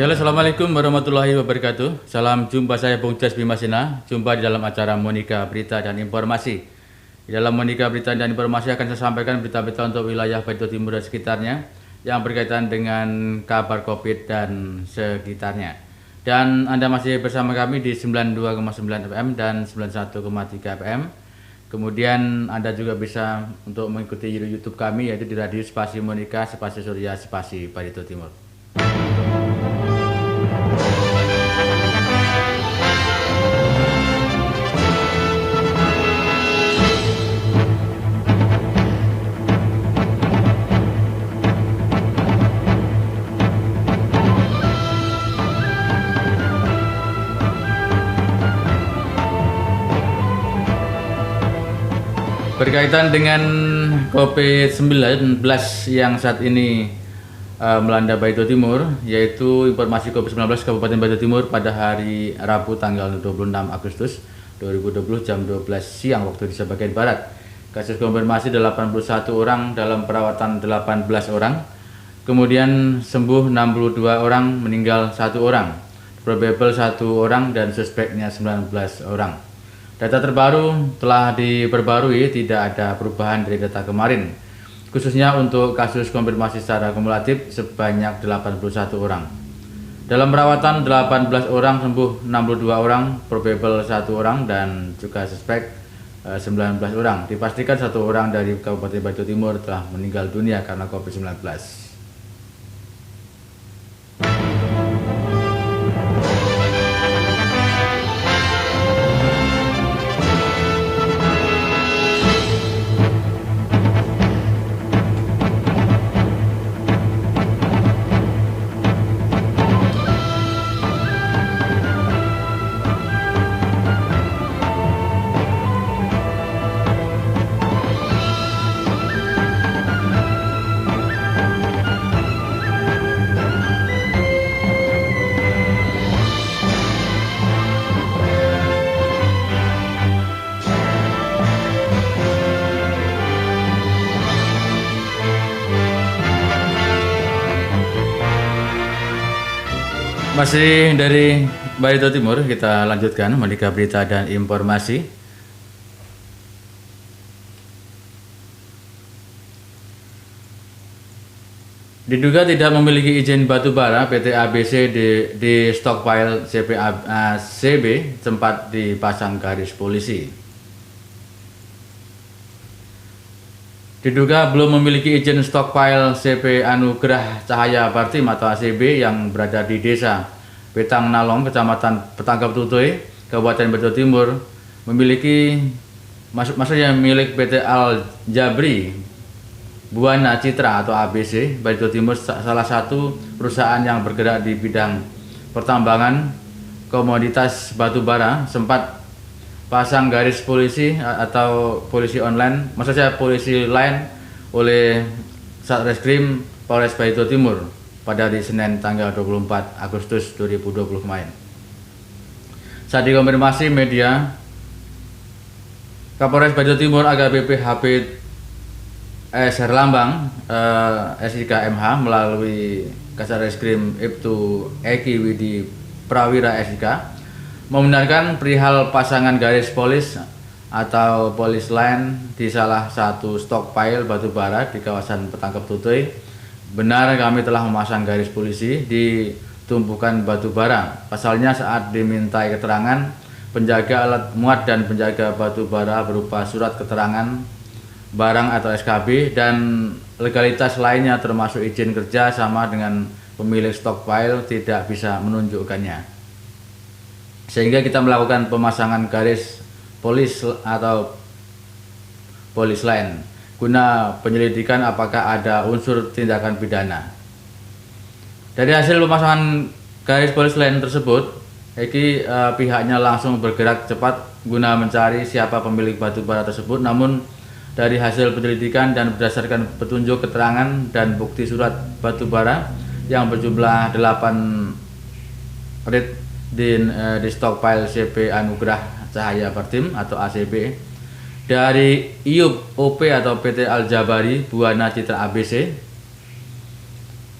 Ya, halo, assalamualaikum warahmatullahi wabarakatuh. Salam jumpa, saya Bung Jas Bimasina. Jumpa di dalam acara Monika Berita dan Informasi. Di dalam Monika Berita dan Informasi akan saya sampaikan berita-berita untuk wilayah Baitul Timur dan sekitarnya yang berkaitan dengan kabar COVID dan sekitarnya. Dan Anda masih bersama kami di 92,9 FM dan 91,3 FM. Kemudian Anda juga bisa untuk mengikuti YouTube kami, yaitu di Radio Spasi Monika, Spasi Surya, Spasi Baitul Timur. Berkaitan dengan COVID-19 yang saat ini melanda Baitul Timur, yaitu informasi COVID-19 Kabupaten Baitul Timur pada hari Rabu tanggal 26 Agustus 2020 jam 12 siang waktu Indonesia bagian Barat. Kasus konfirmasi 81 orang, dalam perawatan 18 orang, kemudian sembuh 62 orang, meninggal 1 orang, probable 1 orang, dan suspeknya 19 orang. Data terbaru telah diperbarui, tidak ada perubahan dari data kemarin, khususnya untuk kasus konfirmasi secara kumulatif sebanyak 81 orang. Dalam perawatan 18 orang, sembuh 62 orang, probable 1 orang, dan juga suspek 19 orang. Dipastikan 1 orang dari Kabupaten Baitul Timur telah meninggal dunia karena COVID-19. Masih dari Baitul Timur, kita lanjutkan Monika Berita dan Informasi. Diduga tidak memiliki izin batu bara, PT ABC di stockpile CB sempat dipasang garis polisi. Diduga belum memiliki izin stockpile CP Anugerah Cahaya Bartim atau ACB yang berada di Desa Petang Nalong, Kecamatan Petangkap Tutui, Kabupaten Baitul Timur, memiliki maksudnya milik PT Al Jabri Buana Citra atau ABC Baitul Timur, salah satu perusahaan yang bergerak di bidang pertambangan komoditas batu bara, sempat pasang garis polisi atau polisi online, maksudnya polisi lain oleh Satreskrim Polres Baitul Timur pada hari Senin tanggal 24 Agustus 2020 kemarin. Saat dikonfirmasi media, Kapolres Baitul Timur AKBP Hafid S. Herlambang SIK MH melalui Kasareskrim Ibtu Eki Widi Prawira SIK membenarkan perihal pasangan garis polis atau polis line di salah satu stockpile batu bara di kawasan Petangkap Tutui. Benar, kami telah memasang garis polisi di tumpukan batu bara. Pasalnya saat dimintai keterangan, penjaga alat muat dan penjaga batu bara berupa surat keterangan barang atau SKB dan legalitas lainnya termasuk izin kerja sama dengan pemilik stockpile tidak bisa menunjukkannya. Sehingga kita melakukan pemasangan garis polis atau polis lain guna penyelidikan apakah ada unsur tindakan pidana. Dari hasil pemasangan garis polis lain tersebut, pihaknya langsung bergerak cepat guna mencari siapa pemilik batu bara tersebut. Namun dari hasil penyelidikan dan berdasarkan petunjuk keterangan dan bukti surat batu bara yang berjumlah 8 rit di stockpile CP Anugerah Cahaya Bartim atau ACB dari IUP OP atau PT Al Jabari Buana Citra ABC.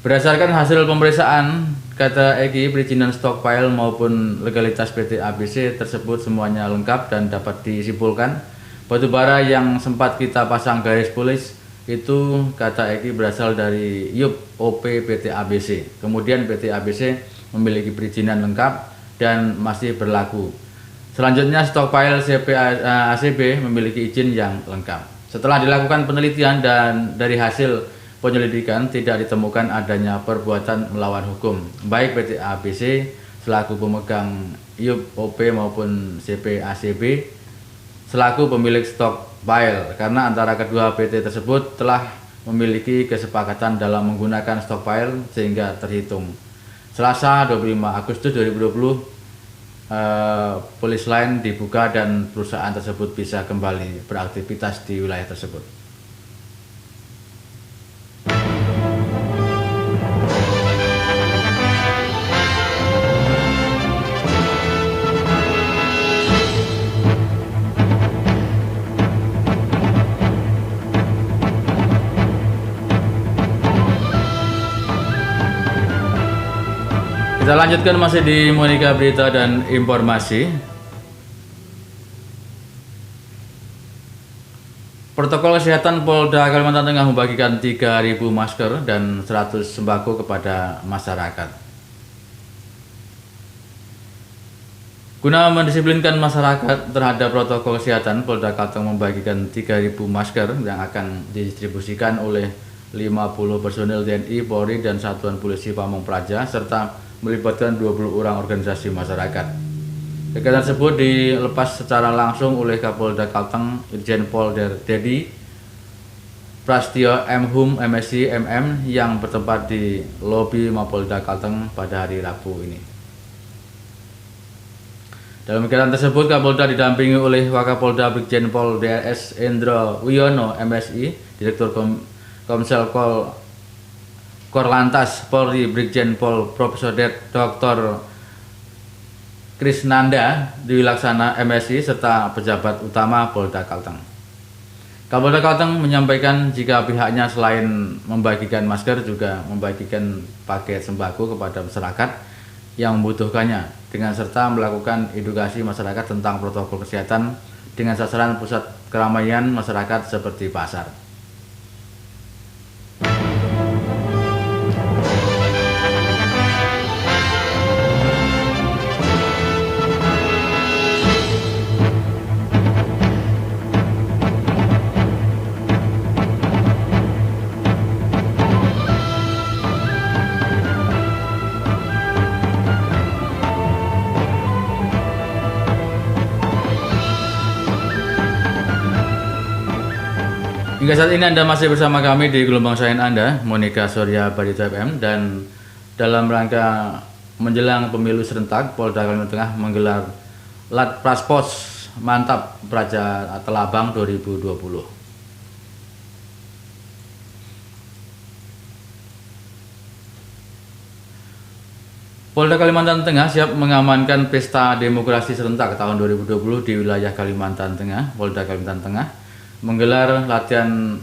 Berdasarkan hasil pemeriksaan kata Eki, perizinan stockpile maupun legalitas PT ABC tersebut semuanya lengkap dan dapat disimpulkan batubara yang sempat kita pasang garis polis itu, kata Eki, berasal dari YUP OP PT ABC. Kemudian PT ABC memiliki perizinan lengkap dan masih berlaku. Selanjutnya stockpile ACB memiliki izin yang lengkap. Setelah dilakukan penelitian dan dari hasil penyelidikan tidak ditemukan adanya perbuatan melawan hukum, baik PT ABC selaku pemegang YUP OP maupun CPACB selaku pemilik stockpile, karena antara kedua PT tersebut telah memiliki kesepakatan dalam menggunakan stockpile sehingga terhitung Selasa 25 Agustus 2020 police line dibuka dan perusahaan tersebut bisa kembali beraktivitas di wilayah tersebut. Kita lanjutkan masih di Monika Berita dan Informasi. Protokol Kesehatan Polda Kalimantan Tengah membagikan 3.000 masker dan 100 sembako kepada masyarakat. Guna mendisiplinkan masyarakat terhadap protokol kesehatan, Polda Kalteng membagikan 3.000 masker yang akan didistribusikan oleh 50 personil TNI, Polri, dan Satuan Polisi Pamong Praja, serta melibatkan 20 orang organisasi masyarakat. Kegiatan tersebut dilepas secara langsung oleh Kapolda Kalteng Irjen Pol Dedi Prastio M.Hum MSI MM yang bertempat di lobi Mapolda Kalteng pada hari Rabu ini. Dalam kegiatan tersebut, Kapolda didampingi oleh Wakapolda Brigjen Pol DRS Endro Wiono MSI, Direktur Komsel Korlantas Polri Brigjen Pol Profesor Dr. Krisnanda Dwilaksana MSI, serta pejabat utama Polda Kalteng. Kapolda Kalteng menyampaikan jika pihaknya selain membagikan masker juga membagikan paket sembako kepada masyarakat yang membutuhkannya, dengan serta melakukan edukasi masyarakat tentang protokol kesehatan dengan sasaran pusat keramaian masyarakat seperti pasar. Hingga saat ini Anda masih bersama kami di gelombang sains Anda, Monika Surya Barita FM, dan dalam rangka menjelang pemilu serentak, Polda Kalimantan Tengah menggelar Lat Praspos Mantap Praja Telabang 2020. Polda Kalimantan Tengah siap mengamankan pesta demokrasi serentak tahun 2020 di wilayah Kalimantan Tengah. Polda Kalimantan Tengah menggelar latihan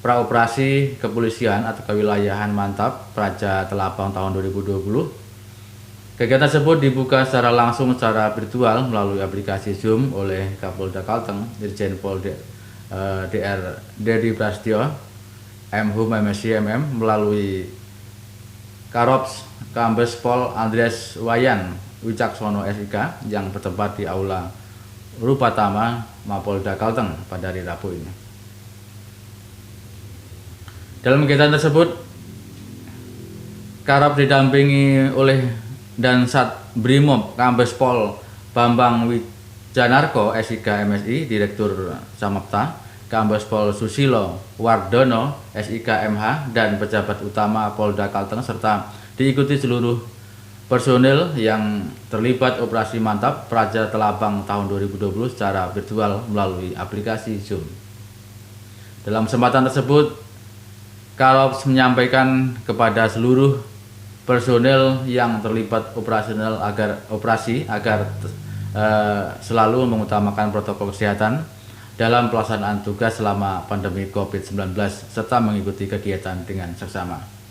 praoperasi kepolisian atau kewilayahan mantap Praja Telabang tahun 2020. Kegiatan tersebut dibuka secara langsung secara virtual melalui aplikasi Zoom oleh Kapolda Kalteng Irjen Pol Dr. Dedi Prastio M.Hum MSI MM melalui Karops Kambes Pol Andreas Wayan Wicaksono SIK yang bertempat di Aula Rupatama Mapolda Kalteng pada hari Rabu ini. Dalam kegiatan tersebut, Karop didampingi oleh Dansat Brimob Kambes Pol Bambang Wijanarko SIK MSI, Direktur Samapta, Kambes Pol Susilo Wardono SIK MH, dan pejabat utama Polda Kalteng, serta diikuti seluruh personil yang terlibat operasi mantap Praja Telabang tahun 2020 secara virtual melalui aplikasi Zoom. Dalam kesempatan tersebut, Karops menyampaikan kepada seluruh personil yang terlibat agar selalu mengutamakan protokol kesehatan dalam pelaksanaan tugas selama pandemi COVID-19 serta mengikuti kegiatan dengan seksama.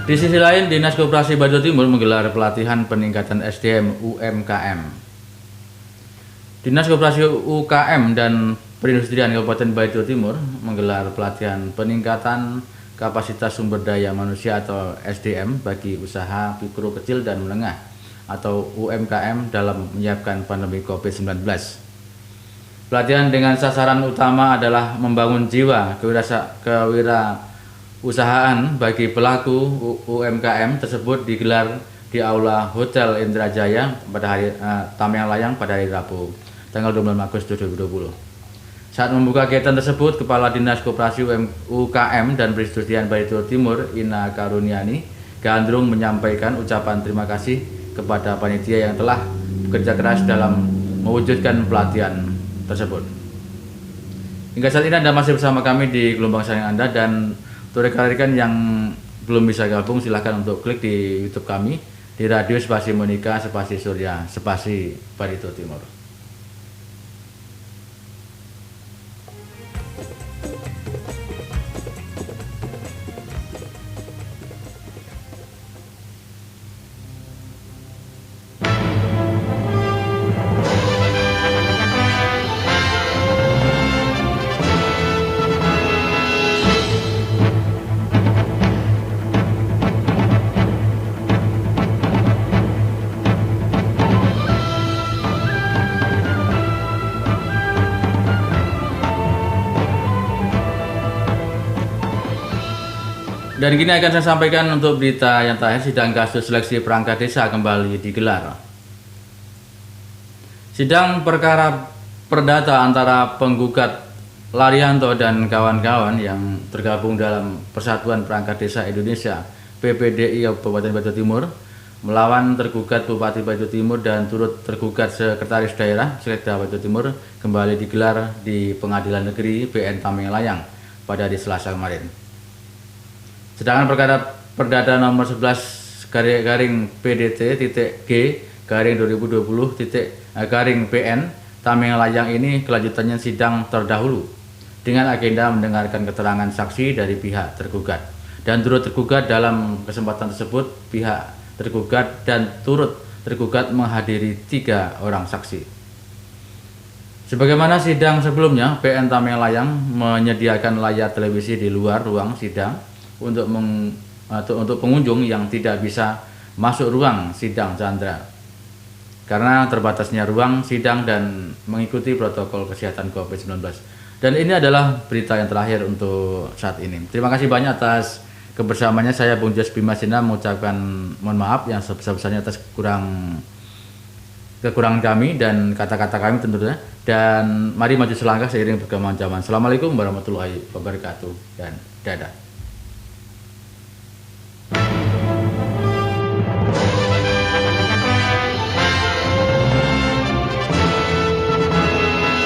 Di sisi lain, Dinas Koperasi Batu Timur menggelar pelatihan peningkatan SDM UMKM. Dinas Koperasi UKM dan Perindustrian Kabupaten Batu Timur menggelar pelatihan peningkatan kapasitas sumber daya manusia atau SDM bagi usaha mikro kecil dan menengah atau UMKM dalam menyiapkan pandemi COVID-19. Pelatihan dengan sasaran utama adalah membangun jiwa kewirausahaan bagi pelaku UMKM tersebut digelar di Aula Hotel Indrajaya pada hari Tamiang Layang pada hari Rabu, tanggal 29 Agustus 2020. Saat membuka kegiatan tersebut, Kepala Dinas Koperasi UKM dan Perindustrian Batu Timur, Ina Karuniani, Gandrung menyampaikan ucapan terima kasih kepada panitia yang telah bekerja keras dalam mewujudkan pelatihan tersebut. Hingga saat ini Anda masih bersama kami di gelombang saring Anda, dan untuk rekan-rekan yang belum bisa gabung silahkan untuk klik di YouTube kami di Radio Spasi Monika Spasi Surya Spasi Batu Timur. Dan kini akan saya sampaikan untuk berita yang terakhir. Sidang kasus seleksi perangkat desa kembali digelar. Sidang perkara perdata antara penggugat Larianto dan kawan-kawan yang tergabung dalam Persatuan Perangkat Desa Indonesia PPDI Kabupaten Batu Timur melawan tergugat Bupati Batu Timur dan turut tergugat Sekretaris Daerah Sekda Batu Timur kembali digelar di Pengadilan Negeri BN Tamiang Layang pada hari Selasa kemarin. Sedangkan perkara perdata nomor 11 garing PDT-G/2020-PN Tamiang Layang ini kelanjutannya sidang terdahulu dengan agenda mendengarkan keterangan saksi dari pihak tergugat, dan turut tergugat dalam kesempatan tersebut pihak tergugat dan turut tergugat menghadiri 3 orang saksi. Sebagaimana sidang sebelumnya, PN Tamiang Layang menyediakan layar televisi di luar ruang sidang untuk pengunjung yang tidak bisa masuk ruang sidang Chandra karena terbatasnya ruang sidang dan mengikuti protokol kesehatan COVID-19. Dan ini adalah berita yang terakhir untuk saat ini. Terima kasih banyak atas kebersamaannya. Saya Bung Jos Bimasina mengucapkan mohon maaf yang sebesar-besarnya atas kekurangan kami dan kata-kata kami tentunya. Dan mari maju selangkah seiring perkembangan zaman. Assalamualaikum warahmatullahi wabarakatuh dan dadah.